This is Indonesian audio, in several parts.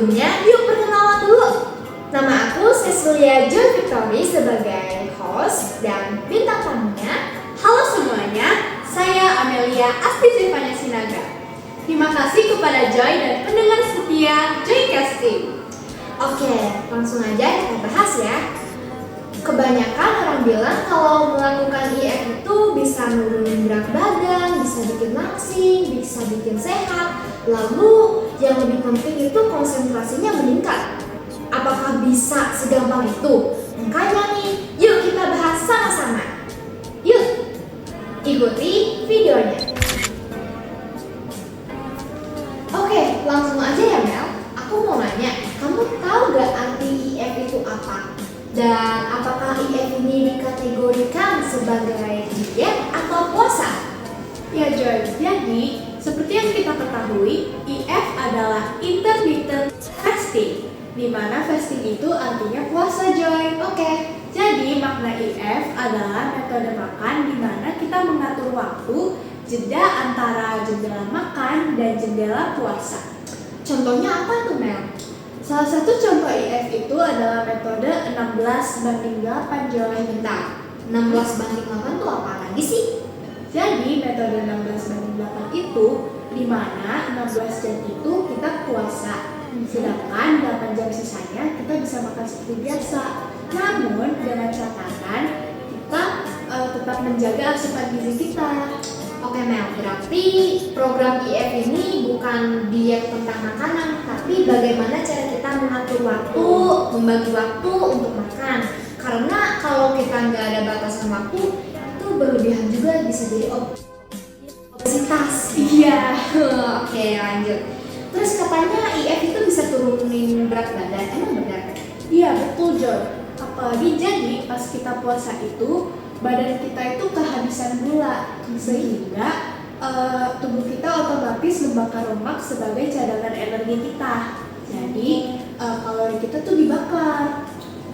Sebelumnya, yuk perkenalan dulu. Nama aku Cecilia Joy Victory sebagai host dan bintang tamunya. Halo semuanya, saya Amelia Asti Zevanya Sinaga. Terima kasih kepada Joy dan pendengar setia Joy Casting. Oke, langsung aja kita bahas ya. Kebanyakan orang bilang kalau melakukan IF itu bisa nurunin berat badan, bisa bikin langsing, bisa bikin sehat. Lalu yang lebih penting itu konsentrasinya meningkat. Apakah bisa segampang itu? Makanya nih, yuk kita bahas sama-sama. Yuk, ikuti videonya. Oke, langsung aja ya Mel. Aku mau nanya, kamu tahu gak arti IF itu apa? Dan apakah IF ini dikategorikan sebagai diet atau puasa? Ya Joy, jadi seperti yang kita ketahui, IF adalah intermittent fasting, di mana fasting itu artinya puasa Joy. Oke. Jadi makna IF adalah metode makan di mana kita mengatur waktu jeda antara jendela makan dan jendela puasa. Contohnya apa tuh Mel? Salah satu contoh IF itu adalah metode 16:8 Joy. Bentar, 16:8 tuh apa lagi sih? Jadi metode 16:8 itu di mana 16 jam itu kita puasa, sedangkan 8 jam sisanya kita bisa makan seperti biasa. Namun dengan catatan kita tetap menjaga asupan gizi kita. Oke Mel, berarti program IF ini bukan diet tentang makanan, tapi bagaimana cara kita mengatur waktu, membagi waktu untuk makan. Karena kalau kita nggak ada batasan waktu, itu berlebihan juga bisa jadi obesitas. Iya. Oke lanjut. Terus katanya IF itu bisa turunin berat badan, emang benar? Iya betul Joy. Apalagi jadi pas kita puasa itu badan kita itu kehabisan gula, sehingga tubuh kita otomatis membakar lemak sebagai cadangan energi kita. Jadi kalori kita tuh dibakar.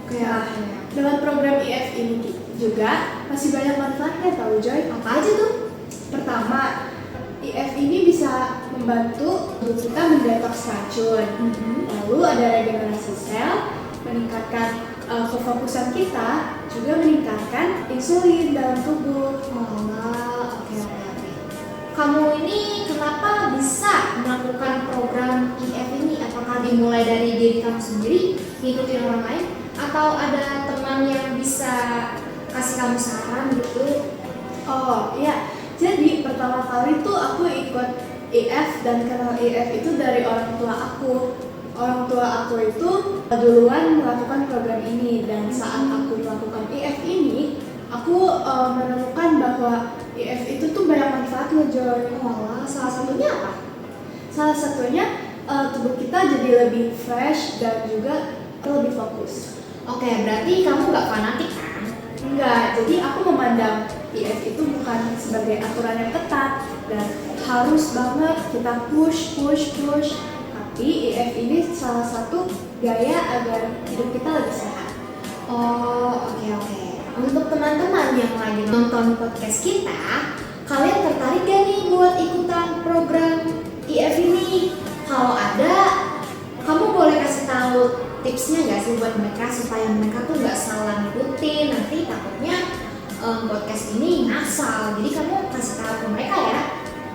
Kayak Dengan program IF ini juga masih banyak manfaatnya tahu Joy. apa aja tuh? Pertama, IF ini bisa membantu tubuh kita mendetoks racun. Lalu ada regenerasi sel, meningkatkan kefokusan kita, juga meningkatkan insulin dalam tubuh. Oke. Kamu ini kenapa bisa melakukan program IF ini? Apakah dimulai dari diri kamu sendiri, ngikutin orang lain, atau ada teman yang bisa kasih kamu saran gitu? Oh iya, jadi pertama kali tuh aku ikut IF dan kenal IF itu dari orang tua aku. Orang tua aku itu duluan melakukan program ini, dan saat aku melakukan IF ini, aku menemukan bahwa IF itu tuh banyak manfaatnya Joy. Salah satunya apa? Salah satunya tubuh kita jadi lebih fresh dan juga lebih fokus. Oke, berarti kamu nggak fanatik kan? Enggak, jadi aku memandang IF itu bukan sebagai aturan yang ketat dan harus banget kita push. Tapi IF ini salah satu gaya agar hidup kita lebih sehat. Oke. Untuk teman-teman yang lagi nonton podcast kita, kalian tertarik gak nih buat ikutan program IF ini? Kalau ada, kamu boleh kasih tahu tipsnya gak sih buat mereka supaya mereka tuh gak salah ngikutin, nanti takutnya podcast ini ngasal. Jadi kamu kasih tahu ke mereka ya.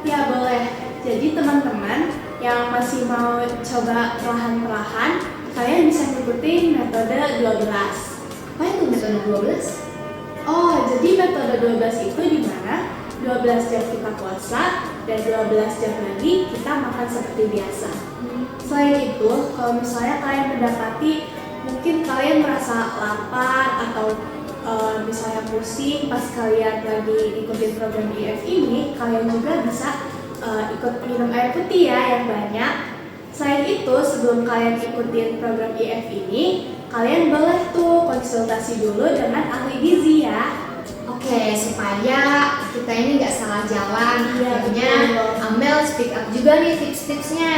Ya boleh. Jadi teman-teman yang masih mau coba perlahan-lahan, kalian bisa ngikutin metode 12. Apa itu metode 12? Oh, jadi metode 12 itu di mana 12 jam kita puasa dan 12 jam lagi kita makan seperti biasa. Selain itu, kalau misalnya kalian mendapati mungkin kalian merasa lapar atau misalnya pusing pas kalian lagi ikutin program IF ini, kalian juga bisa ikut minum air putih ya yang banyak. Selain itu, sebelum kalian ikutin program IF ini, kalian boleh tuh konsultasi dulu dengan ahli gizi ya. Oke, supaya kita ini nggak salah jalan. Iya, Akhirnya betul. Amel speak up juga nih tips-tipsnya.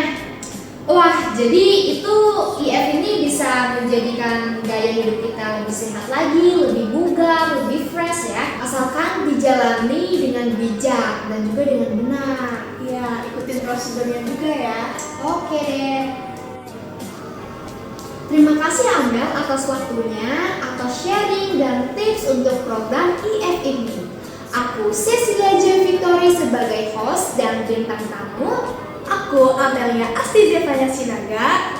Wah, jadi itu IF ini bisa menjadikan gaya hidup kita lebih sehat lagi, lebih bugar, lebih fresh ya. Asalkan dijalani dengan bijak dan juga dengan benar. Iya, ikutin prosedurnya juga ya. Oke deh. kasih Amel atas waktunya, atas sharing dan tips untuk program IF ini. Aku Cecilia J. Victory sebagai host dan bintang tamu. Aku Amelia Asti Zevanya Sinaga.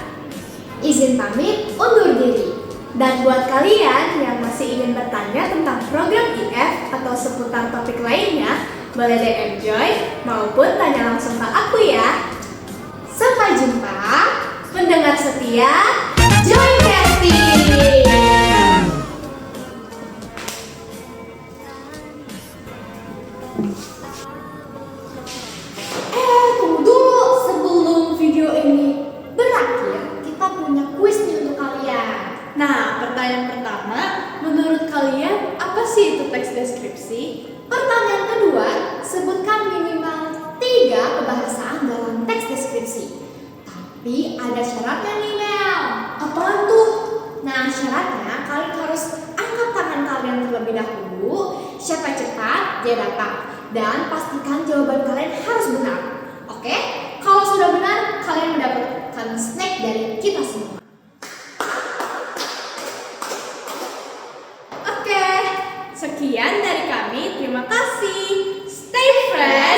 Izin pamit undur diri. Dan buat kalian yang masih ingin bertanya tentang program IF atau seputar topik lainnya, boleh DM Joy maupun tanya langsung ke aku ya. Sampai jumpa, Pendengar setia, Joy Casting! Tunggu dulu, sebelum video ini berakhir, kita punya kuis nih untuk kalian. Nah, pertanyaan pertama, menurut kalian apa sih itu teks deskripsi? Pertanyaan kedua, sebutkan minimal 3 kebahasaan dalam teks deskripsi. Tapi ada syaratnya nih Mel. Apaan tuh? Nah, syaratnya kalian harus angkat tangan kalian terlebih dahulu. Siapa cepat, dia dapat. Dan pastikan jawaban kalian harus benar. Oke? Kalau sudah benar, kalian mendapatkan snack dari kita semua. Oke, sekian dari kami. Terima kasih. Stay fresh.